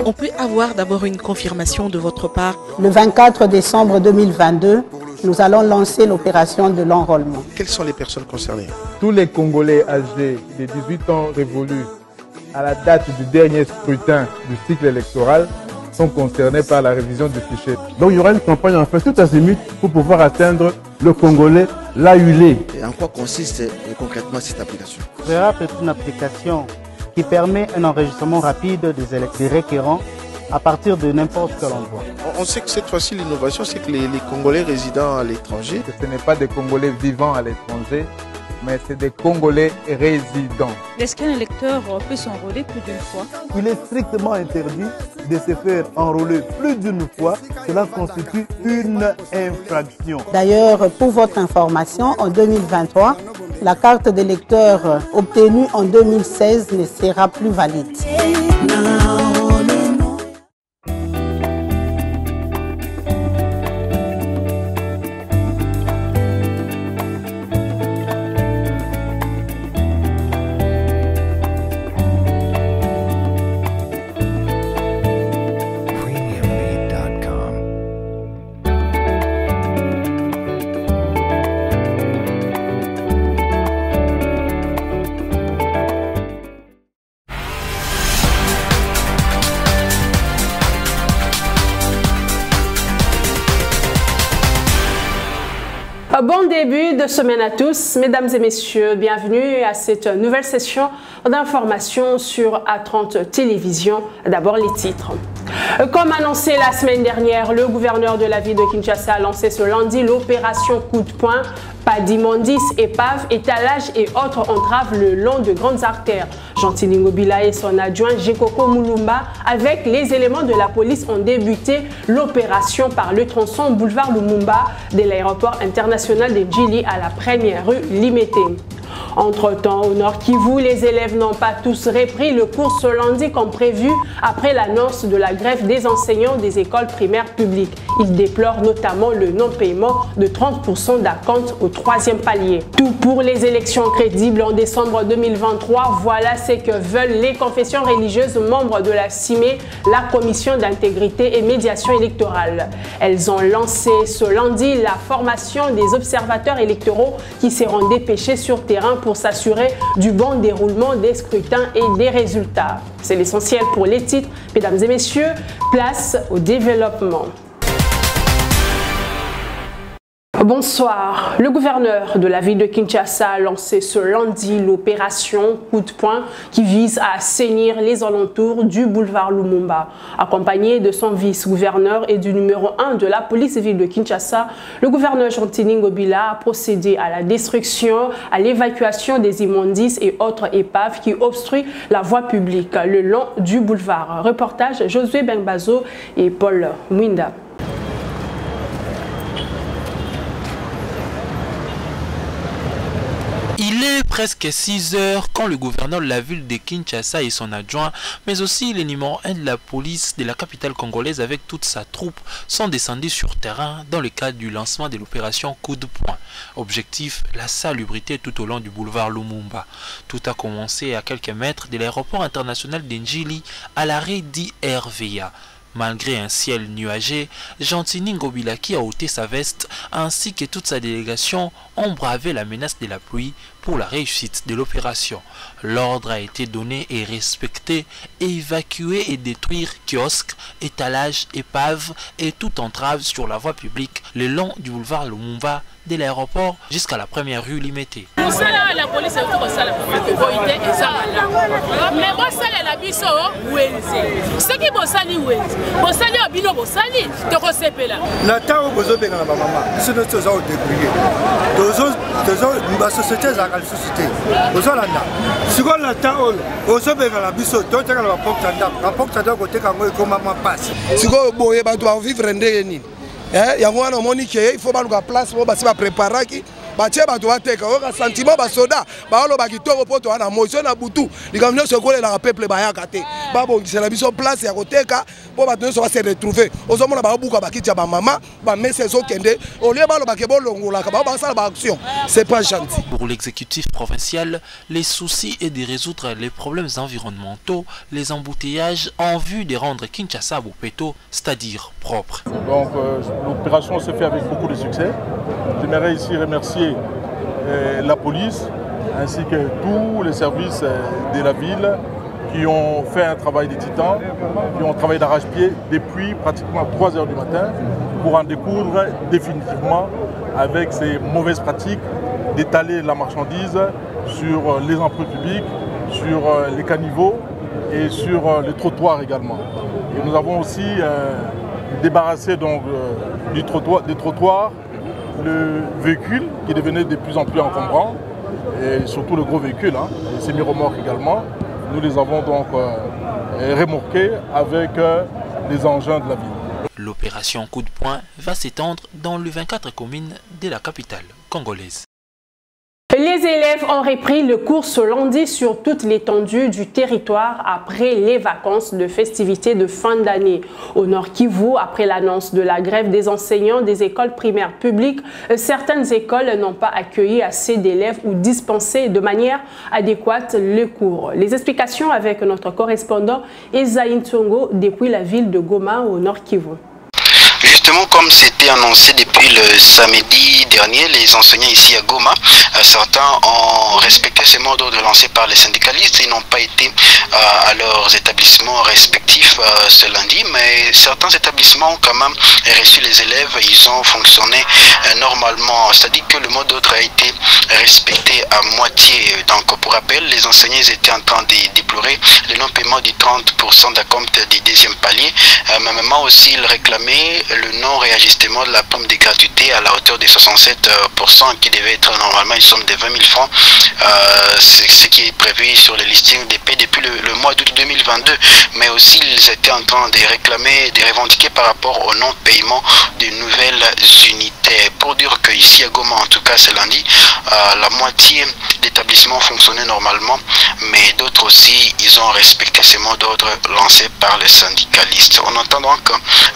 On peut avoir d'abord une confirmation de votre part? Le 24 décembre 2022, nous allons lancer l'opération de l'enrôlement. Quelles sont les personnes concernées? Tous les Congolais âgés de 18 ans révolus à la date du dernier scrutin du cycle électoral sont concernés par la révision du fichier. Donc il y aura une campagne en fait tout azimut pour pouvoir atteindre le Congolais là où il est. Et en quoi consiste concrètement cette application? RERAP est une application qui permet un enregistrement rapide des requérants à partir de n'importe quel endroit. On sait que cette fois-ci, l'innovation, c'est que les Congolais résidant à l'étranger... Ce n'est pas des Congolais vivant à l'étranger, mais c'est des Congolais résidents. Est-ce qu'un électeur peut s'enrôler plus d'une fois? Il est strictement interdit de se faire enrôler plus d'une fois. Cela constitue une infraction. D'ailleurs, pour votre information, en 2023, la carte d'électeur obtenue en 2016 ne sera plus valide. Bon début de semaine à tous, mesdames et messieurs, bienvenue à cette nouvelle session d'information sur A30 Télévision. D'abord les titres. Comme annoncé la semaine dernière, le gouverneur de la ville de Kinshasa a lancé ce lundi l'opération coup de poing. Pas d'immondices, épaves, étalages et autres entraves le long de grandes artères. Gentili Ngobila et son adjoint Jekoko Mulumba, avec les éléments de la police, ont débuté l'opération par le tronçon boulevard Lumumba de l'aéroport international de Djili à la première rue Limité. Entre-temps, au Nord Kivu, les élèves n'ont pas tous repris le cours ce lundi comme prévu après l'annonce de la grève des enseignants des écoles primaires publiques. Ils déplorent notamment le non-paiement de 30% d'acompte au 3e palier. Tout pour les élections crédibles en décembre 2023, voilà ce que veulent les confessions religieuses membres de la CIME, la Commission d'intégrité et médiation électorale. Elles ont lancé ce lundi la formation des observateurs électoraux qui seront dépêchés sur terrain pour s'assurer du bon déroulement des scrutins et des résultats. C'est l'essentiel pour les titres. Mesdames et messieurs, place au développement. Bonsoir. Le gouverneur de la ville de Kinshasa a lancé ce lundi l'opération coup de poing qui vise à assainir les alentours du boulevard Lumumba. Accompagné de son vice-gouverneur et du numéro 1 de la police ville de Kinshasa, le gouverneur Gentili Ngobila a procédé à la destruction, à l'évacuation des immondices et autres épaves qui obstruent la voie publique le long du boulevard. Reportage Josué Bengbazo et Paul Mwinda. Il est presque 6 heures quand le gouverneur de la ville de Kinshasa et son adjoint, mais aussi le numéro 1 de la police de la capitale congolaise avec toute sa troupe, sont descendus sur terrain dans le cadre du lancement de l'opération coup de poing. Objectif, la salubrité tout au long du boulevard Lumumba. Tout a commencé à quelques mètres de l'aéroport international d'Ndjili à l'arrêt d'IRVA. Malgré un ciel nuagé, Gentili Ngobila qui a ôté sa veste ainsi que toute sa délégation ont bravé la menace de la pluie pour la réussite de l'opération. L'ordre a été donné et respecté, évacuer et détruire kiosques, étalages, épaves et toute entrave sur la voie publique le long du boulevard Lumumba de l'aéroport jusqu'à la première rue Limité. La police est au sol, mais moi ça la biso ce qui bosali bosali obino bosali to kosepela na tawo bozobenga na mama sino toza au débrouiller tozo ba société za la société bozolanda siko na tawo bozobenga na biso to teka na rapport tanda côté kango ekoma ma passe siko boye ba doit vivre ndenge nini yango wana omoni ke il faut baluka place mo basi ba préparaki batie bato bateka oka sentiment basoda baolo bakitoko poto wana motion na butu likamno sekolela ka peuple bayaka te c'est la mission place à côté pour maintenant ça va se retrouver aux hommes là beaucoup ba kitia ba maman ba mais c'est zo kende au lieu ba ke longola ka ba ça ba action c'est pas gentil. Pour l'exécutif provincial, les soucis est de résoudre les problèmes environnementaux, les embouteillages en vue de rendre Kinshasa à Bopeto, c'est-à-dire propre. Donc l'opération se fait avec beaucoup de succès. J'aimerais ici remercier la police ainsi que tous les services de la ville qui ont fait un travail de titan, qui ont travaillé d'arrache-pied depuis pratiquement 3 heures du matin pour en découdre définitivement avec ces mauvaises pratiques d'étaler la marchandise sur les empruts publics, sur les caniveaux et sur les trottoirs également. Et nous avons aussi débarrassé donc, des trottoirs le véhicule qui devenait de plus en plus encombrant et surtout le gros véhicule, les semi-remorques également. Nous les avons donc remorqués avec les engins de la ville. L'opération coup de poing va s'étendre dans les 24 communes de la capitale congolaise. Les élèves ont repris le cours ce lundi sur toute l'étendue du territoire après les vacances de festivités de fin d'année. Au Nord Kivu, après l'annonce de la grève des enseignants des écoles primaires publiques, certaines écoles n'ont pas accueilli assez d'élèves ou dispensé de manière adéquate le cours. Les explications avec notre correspondant Esaïn Tsongo depuis la ville de Goma au Nord Kivu. Justement, comme c'était annoncé depuis le samedi dernier, les enseignants ici à Goma, certains ont respecté ces mots d'ordre lancés par les syndicalistes. Ils n'ont pas été à leurs établissements respectifs ce lundi, mais certains établissements ont quand même reçu les élèves. Ils ont fonctionné normalement, c'est-à-dire que le mot d'ordre a été respecté à moitié. Donc, pour rappel, les enseignants étaient en train de déplorer le non-paiement du 30% d'acompte du deuxième palier. Même aussi, ils réclamaient le non-réajustement de la prime de gratuité à la hauteur de 67% qui devait être normalement une somme de 20 000 francs. C'est ce qui est prévu sur le listing des pays depuis le mois d'août 2022. Mais aussi, ils étaient en train de réclamer, de revendiquer par rapport au non-paiement de nouvelles unités. Pour dire qu'ici à Goma, en tout cas ce lundi, la moitié d'établissements fonctionnaient normalement, mais d'autres aussi, ils ont respecté ces mots d'ordre lancés par les syndicalistes. On entend donc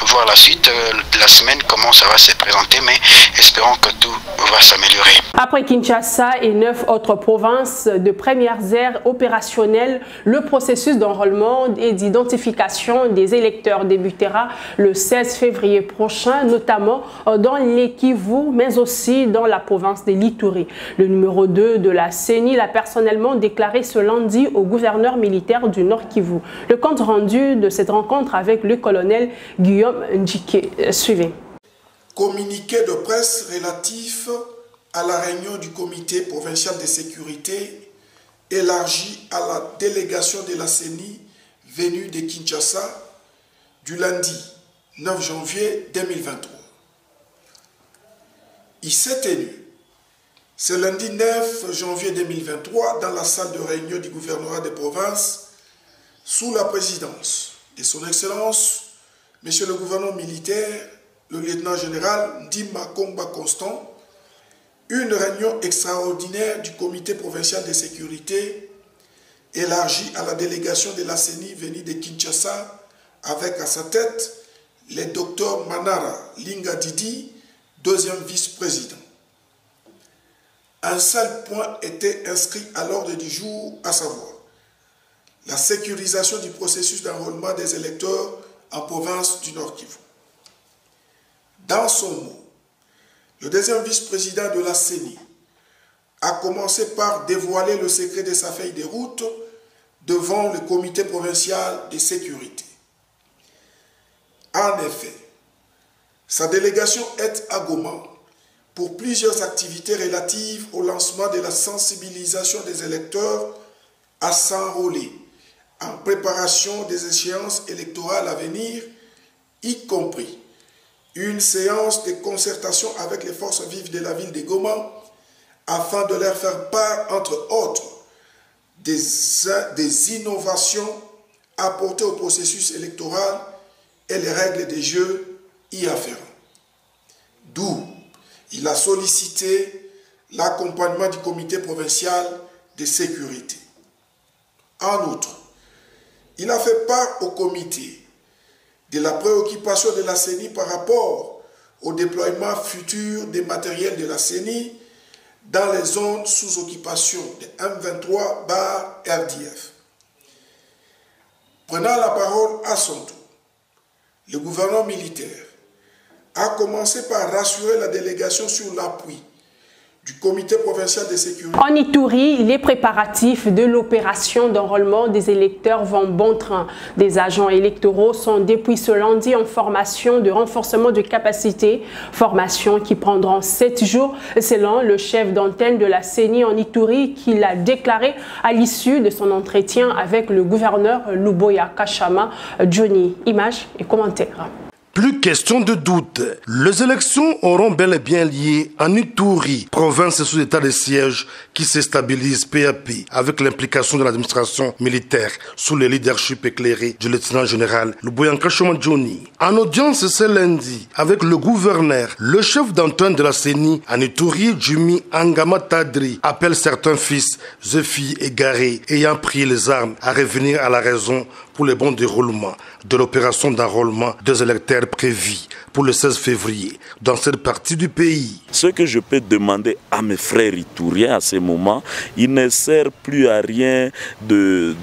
voir la suite de la semaine, comment ça va se présenter, mais espérons que tout va s'améliorer. Après Kinshasa et 9 autres provinces de premières aires opérationnelles, le processus d'enrôlement et d'identification des électeurs débutera le 16 février prochain, notamment dans les Kivu, mais aussi dans la province de l'Ituri. Le numéro 2 de la CENI l'a personnellement déclaré ce lundi au gouverneur militaire du Nord Kivu. Le compte rendu de cette rencontre avec le colonel Guillaume Ndjike. Suivez. Communiqué de presse relatif à la réunion du comité provincial de sécurité élargi à la délégation de la CENI venue de Kinshasa du lundi 9 janvier 2023. Il s'est tenu ce lundi 9 janvier 2023 dans la salle de réunion du gouvernorat de province sous la présidence de son Excellence Monsieur le gouverneur militaire, le lieutenant général Ndima Komba Constant, une réunion extraordinaire du comité provincial de sécurité élargie à la délégation de la CENI venue de Kinshasa avec à sa tête le docteur Manara Linga Didi, deuxième vice-président. Un seul point était inscrit à l'ordre du jour, à savoir la sécurisation du processus d'enrôlement des électeurs en province du Nord Kivu. Dans son mot, le deuxième vice-président de la CENI a commencé par dévoiler le secret de sa feuille de route devant le comité provincial de sécurité. En effet, sa délégation est à Goma pour plusieurs activités relatives au lancement de la sensibilisation des électeurs à s'enrôler en préparation des échéances électorales à venir, y compris une séance de concertation avec les forces vives de la ville de Goma afin de leur faire part, entre autres, des innovations apportées au processus électoral et les règles des jeux y afférents. D'où il a sollicité l'accompagnement du comité provincial de sécurité. En outre, Il a fait part au comité de la préoccupation de la CENI par rapport au déploiement futur des matériels de la CENI dans les zones sous occupation de M23/RDF. Prenant la parole à son tour, le gouvernement militaire a commencé par rassurer la délégation sur l'appui du comité provincial de sécurité. En Ituri, les préparatifs de l'opération d'enrôlement des électeurs vont bon train. Des agents électoraux sont depuis ce lundi en formation de renforcement de capacité, formation qui prendront 7 jours selon le chef d'antenne de la CENI en Ituri qui l'a déclaré à l'issue de son entretien avec le gouverneur Luboya Kachama. Johnny, images et commentaires. Plus question de doute. Les élections auront bel et bien lieu en Ituri, province sous état de siège qui se stabilise peu à peu avec l'implication de l'administration militaire sous le leadership éclairé du lieutenant-général Luboya Kachama Johnny. En audience ce lundi avec le gouverneur, le chef d'antenne de la CENI en Ituri, Jumi Angama Tadri, appelle certains fils et filles égarés ayant pris les armes à revenir à la raison pour le bon déroulement de l'opération d'enrôlement des électeurs prévue pour le 16 février dans cette partie du pays. Ce que je peux demander à mes frères itouriens à ce moment, il ne sert plus à rien de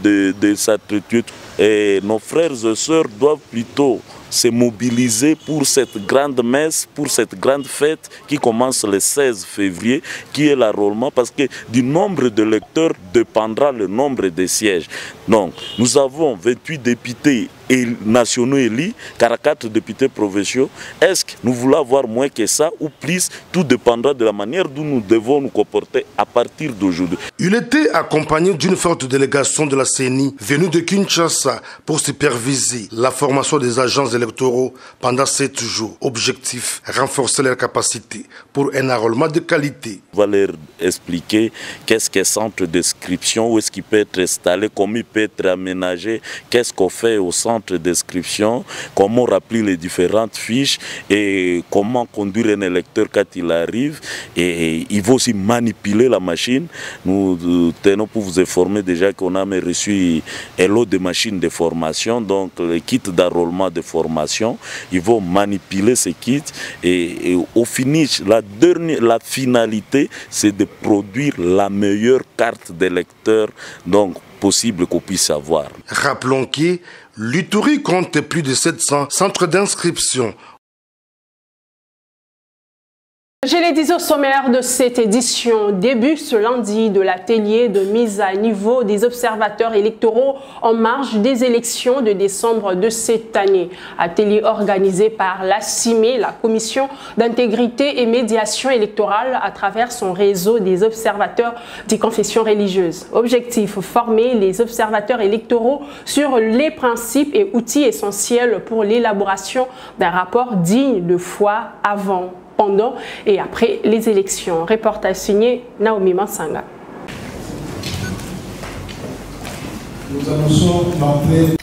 s'entretenir. Et nos frères et sœurs doivent plutôt se mobiliser pour cette grande messe, pour cette grande fête qui commence le 16 février, qui est l'enrôlement, parce que du nombre de électeurs dépendra le nombre de sièges. Donc, nous avons 28 députés nationaux élus, 44 députés provinciaux. Est-ce que nous voulons avoir moins que ça ou plus? Tout dépendra de la manière dont nous devons nous comporter à partir d'aujourd'hui. Il était accompagné d'une forte délégation de la CENI venue de Kinshasa pour superviser la formation des agents électoraux pendant 7 jours. Objectif, renforcer leurs capacités pour un enrôlement de qualité. On va leur expliquer qu'est-ce qu'un centre d'inscription, où est-ce qu'il peut être installé, comment il peut être aménagé, qu'est-ce qu'on fait au centre d'inscription, comment remplir les différentes fiches et comment conduire un électeur quand il arrive. Et il faut aussi manipuler la machine. Nous tenons pour vous informer déjà qu'on a reçu un lot de machines de formation, donc les kits d'enrôlement de formation. Ils vont manipuler ces kits et au finish, la finalité, c'est de produire la meilleure carte d'électeur donc possible qu'on puisse avoir. Rappelons que l'Ituri compte plus de 700 centres d'inscription. Je l'ai dit au sommaire de cette édition, début ce lundi de l'atelier de mise à niveau des observateurs électoraux en marge des élections de décembre de cette année. Atelier organisé par la CIME, la Commission d'intégrité et médiation électorale à travers son réseau des observateurs des confessions religieuses. Objectif, former les observateurs électoraux sur les principes et outils essentiels pour l'élaboration d'un rapport digne de foi avant, pendant et après les élections. Reportage signé Naomi Mansanga.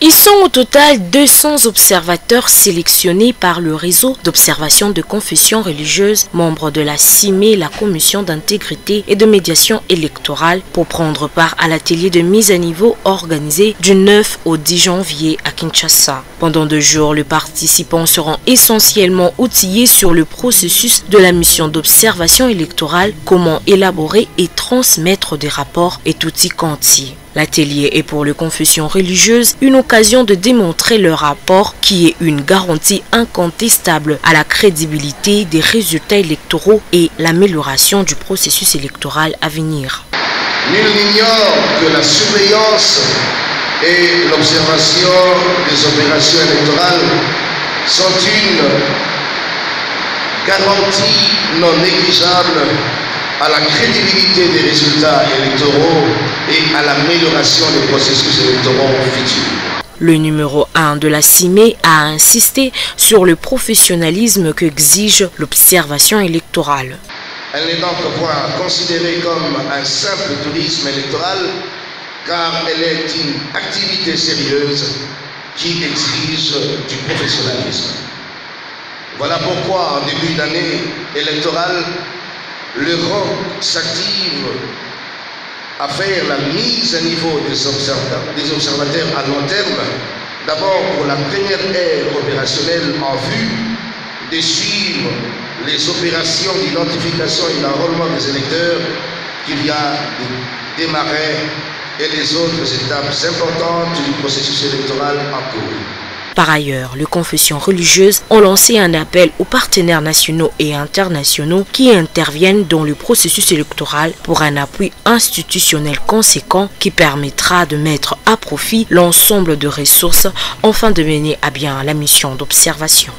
Ils sont au total 200 observateurs sélectionnés par le réseau d'observation de confessions religieuses, membres de la CIME, la Commission d'intégrité et de médiation électorale, pour prendre part à l'atelier de mise à niveau organisé du 9 au 10 janvier à Kinshasa. Pendant 2 jours, les participants seront essentiellement outillés sur le processus de la mission d'observation électorale, comment élaborer et transmettre des rapports et outils quanti. L'atelier est pour les confessions religieuses une occasion de démontrer leur rapport qui est une garantie incontestable à la crédibilité des résultats électoraux et l'amélioration du processus électoral à venir. Nul n'ignore que la surveillance et l'observation des opérations électorales sont une garantie non négligeable à la crédibilité des résultats électoraux et à l'amélioration des processus électoraux futurs. Le numéro 1 de la CIME a insisté sur le professionnalisme qu'exige l'observation électorale. Elle n'est donc point considérée comme un simple tourisme électoral, car elle est une activité sérieuse qui exige du professionnalisme. Voilà pourquoi, en début d'année électorale, le ROC s'active à faire la mise à niveau des observateurs à long terme, d'abord pour la première ère opérationnelle en vue de suivre les opérations d'identification et d'enrôlement des électeurs qui vient de démarrer et les autres étapes importantes du processus électoral en cours. Par ailleurs, les confessions religieuses ont lancé un appel aux partenaires nationaux et internationaux qui interviennent dans le processus électoral pour un appui institutionnel conséquent qui permettra de mettre à profit l'ensemble de ressources afin de mener à bien la mission d'observation.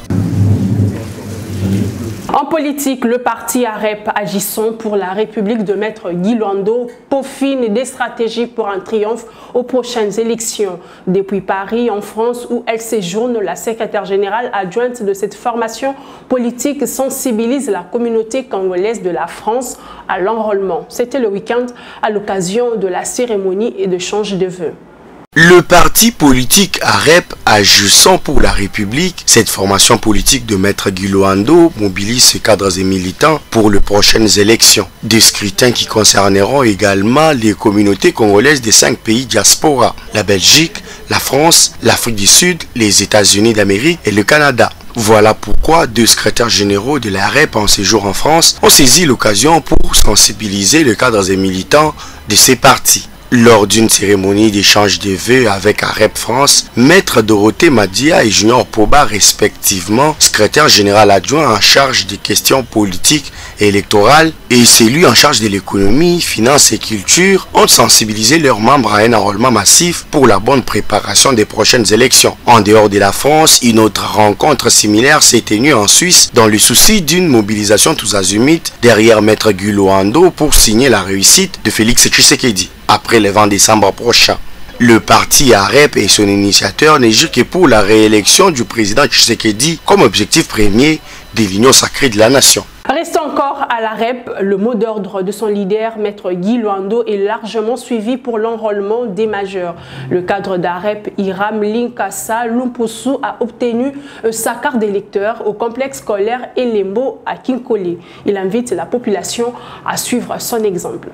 En politique, le parti AREP Agissons pour la République de Maître Guy Luando peaufine des stratégies pour un triomphe aux prochaines élections. Depuis Paris, en France, où elle séjourne, la secrétaire générale adjointe de cette formation politique sensibilise la communauté congolaise de la France à l'enrôlement. C'était le week-end à l'occasion de la cérémonie et de change de vœux. Le parti politique AREP Agissons pour la République, cette formation politique de Maître Guy Luando mobilise ses cadres et militants pour les prochaines élections. Des scrutins qui concerneront également les communautés congolaises des 5 pays diaspora, la Belgique, la France, l'Afrique du Sud, les États-Unis d'Amérique et le Canada. Voilà pourquoi 2 secrétaires généraux de l'AREP en séjour en France ont saisi l'occasion pour sensibiliser les cadres et militants de ces partis. Lors d'une cérémonie d'échange de vœux avec AREP France, Maître Dorothée Madia et Junior Poba, respectivement, secrétaire général adjoint en charge des questions politiques et électorales, et celui en charge de l'économie, finances et culture, ont sensibilisé leurs membres à un enrôlement massif pour la bonne préparation des prochaines élections. En dehors de la France, une autre rencontre similaire s'est tenue en Suisse dans le souci d'une mobilisation tous azimuts derrière Maître Guy Luando pour signer la réussite de Félix Tshisekedi. Après le 20 décembre prochain, le parti AREP et son initiateur ne jurent que pour la réélection du président Tshisekedi comme objectif premier de l'union sacrée de la nation. Reste encore à l'AREP, le mot d'ordre de son leader, Maître Guy Luando, est largement suivi pour l'enrôlement des majeurs. Le cadre d'AREP, Hiram Linkasa Lumpusu, a obtenu sa carte d'électeur au complexe scolaire Elembo à Kinkole. Il invite la population à suivre son exemple.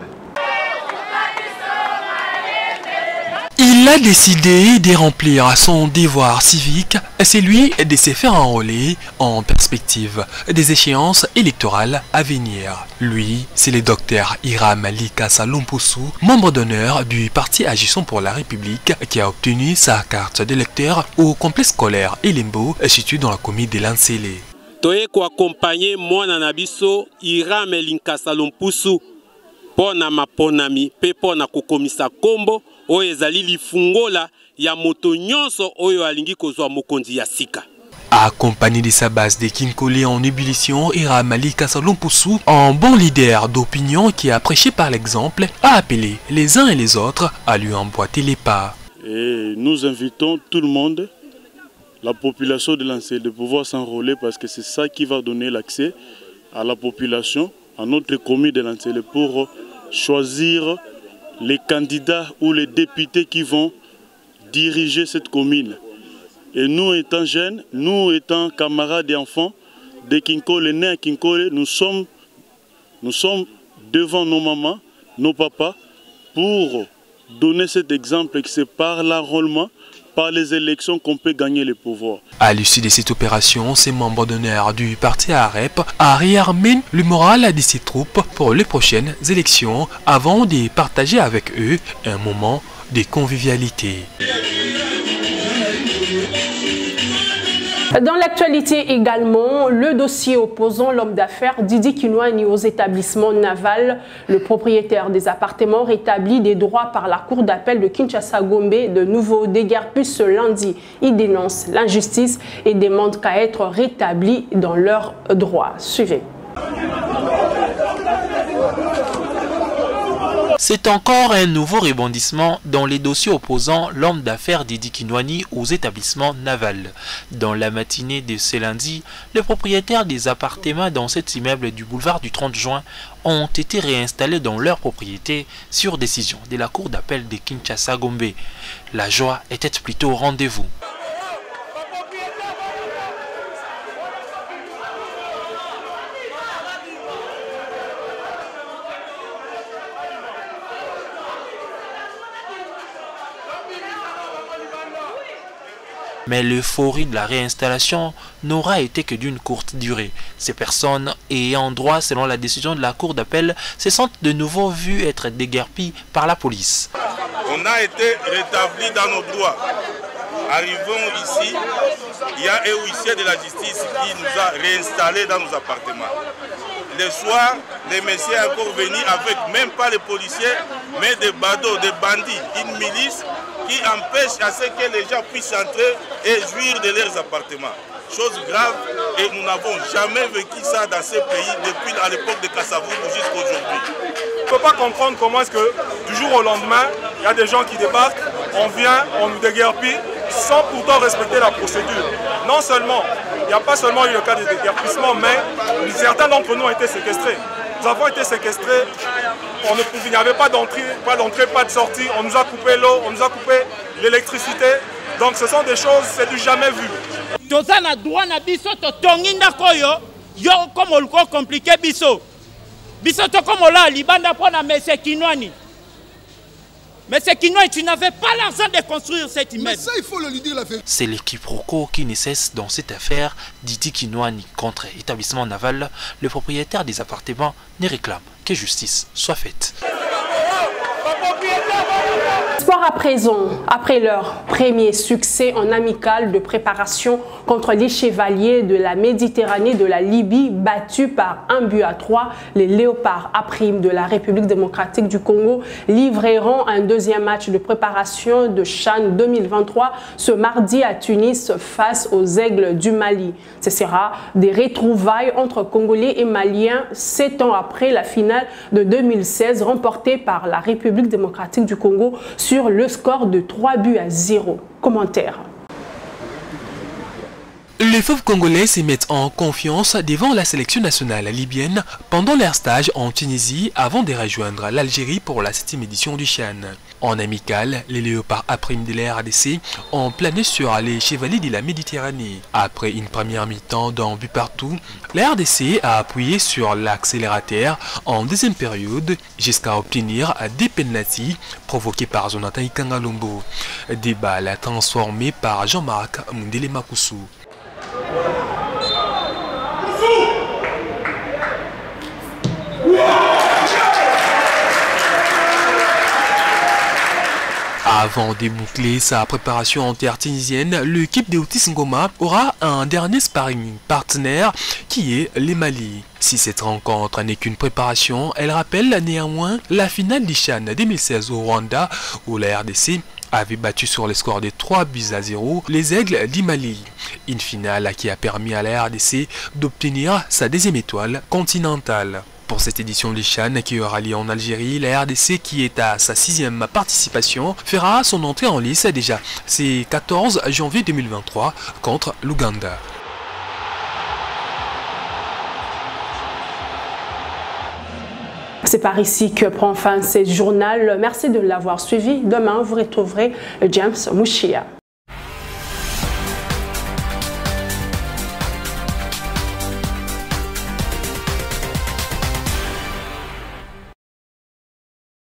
Il a décidé de remplir son devoir civique, celui de se faire enrôler en perspective des échéances électorales à venir. Lui, c'est le docteur Hiram Linkasa Lumpusu, membre d'honneur du parti Agissons pour la République, qui a obtenu sa carte d'électeur au complexe scolaire Elembo, situé dans la commune de Lansele. Toye ko accompagner mwana na biso Hiram Linkasa Lumpusu pona maponami pe pona kokomisa kombo oyo ezali lifungola ya moto nyonso oyo alingi kozwa mokonzi ya sika. Accompagné de sa base de Kinkole en ébullition, Hiram Linkasa Lumpusu, un bon leader d'opinion qui a prêché par l'exemple, a appelé les uns et les autres à lui emboîter les pas. Et nous invitons tout le monde, la population de Lansele, de pouvoir s'enrôler parce que c'est ça qui va donner l'accès à la population, à notre commune de Lansele, pour choisir les candidats ou les députés qui vont diriger cette commune. Et nous étant jeunes, nous étant camarades et enfants de Kinkole, nés à Kinkole, nous sommes devant nos mamans, nos papas, pour donner cet exemple que c'est par l'enrôlement, par les élections qu'on peut gagner le pouvoir. À l'issue de cette opération, ces membres d'honneur du parti AREP a réarmé le moral de ses troupes pour les prochaines élections avant de partager avec eux un moment de convivialité. Dans l'actualité également, le dossier opposant l'homme d'affaires Didi Kinwani aux établissements navals. Le propriétaire des appartements rétablit des droits par la cour d'appel de Kinshasa-Gombe de nouveau déguerpis ce lundi. Il dénonce l'injustice et demande qu'à être rétablis dans leurs droits. Suivez. C'est encore un nouveau rebondissement dans les dossiers opposant l'homme d'affaires Didi Kinwani aux établissements navals. Dans la matinée de ce lundi, les propriétaires des appartements dans cet immeuble du boulevard du 30 juin ont été réinstallés dans leur propriété sur décision de la cour d'appel de Kinshasa-Gombe. La joie était plutôt au rendez-vous. Mais l'euphorie de la réinstallation n'aura été que d'une courte durée. Ces personnes ayant droit, selon la décision de la Cour d'appel, se sentent de nouveau vues être déguerpies par la police. On a été rétablis dans nos droits. Arrivons ici, il y a un huissier de la justice qui nous a réinstallés dans nos appartements. Le soir, les messieurs sont encore venus avec même pas les policiers, mais des badauds, des bandits, une milice qui empêche à ce que les gens puissent entrer et jouir de leurs appartements. Chose grave, et nous n'avons jamais vécu ça dans ce pays depuis à l'époque de Kassavoubou jusqu'à aujourd'hui. On ne peut pas comprendre comment est-ce que du jour au lendemain, il y a des gens qui débarquent, on vient, on nous déguerpit sans pourtant respecter la procédure. Non seulement, il n'y a pas seulement eu le cas de déguerpissement, mais certains d'entre nous ont été séquestrés. Nous avons été séquestrés, il n'y avait pas d'entrée, pas de sortie, on nous a coupé l'eau, on nous a coupé l'électricité. Donc ce sont des choses, c'est du jamais vu. Tozana droit na biso to tonginda koyo yo comme le compliqué biso. Biso to comme là libanda pona monsieur Kinwani. Monsieur Kinwani, tu n'avais pas l'argent de construire cet immeuble. Mais ça il faut le lui dire la vérité. C'est l'équiproquo qui ne cesse dans cette affaire d'Idi Kinwani contre établissement naval. Le propriétaire des appartements ne réclame que justice soit faite. Sport à présent, après leur premier succès en amical de préparation contre les chevaliers de la Méditerranée de la Libye, battus par 1-3, les léopards A' de la République démocratique du Congo livreront un deuxième match de préparation de CHAN 2023 ce mardi à Tunis face aux Aigles du Mali. Ce sera des retrouvailles entre Congolais et Maliens 7 ans après la finale de 2016 remportée par la République démocratique du Congo sur le score de 3-0. Commentaire. Les fauves congolais se mettent en confiance devant la sélection nationale libyenne pendant leur stage en Tunisie avant de rejoindre l'Algérie pour la 7e édition du CHAN. En amical, les léopards A' de la RDC ont plané sur les chevaliers de la Méditerranée. Après une première mi-temps d'un but partout, la RDC a appuyé sur l'accélérateur en deuxième période jusqu'à obtenir des pénaltys provoqués par Jonathan Ikangalombo. Des balles transformées par Jean-Marc Mundele Makusu. Avant de boucler sa préparation en terre tunisienne, l'équipe de Otis Ngoma aura un dernier sparring partenaire qui est les Mali. Si cette rencontre n'est qu'une préparation, elle rappelle néanmoins la finale du CHAN 2016 au Rwanda où la RDC avait battu sur le score de 3-0 les Aigles du Mali. Une finale qui a permis à la RDC d'obtenir sa deuxième étoile continentale. Pour cette édition du CHAN qui aura lieu en Algérie, la RDC qui est à sa 6e participation fera son entrée en lice déjà. C'est 14 janvier 2023 contre l'Ouganda. C'est par ici que prend fin ce journal. Merci de l'avoir suivi. Demain, vous retrouverez James Mouchia.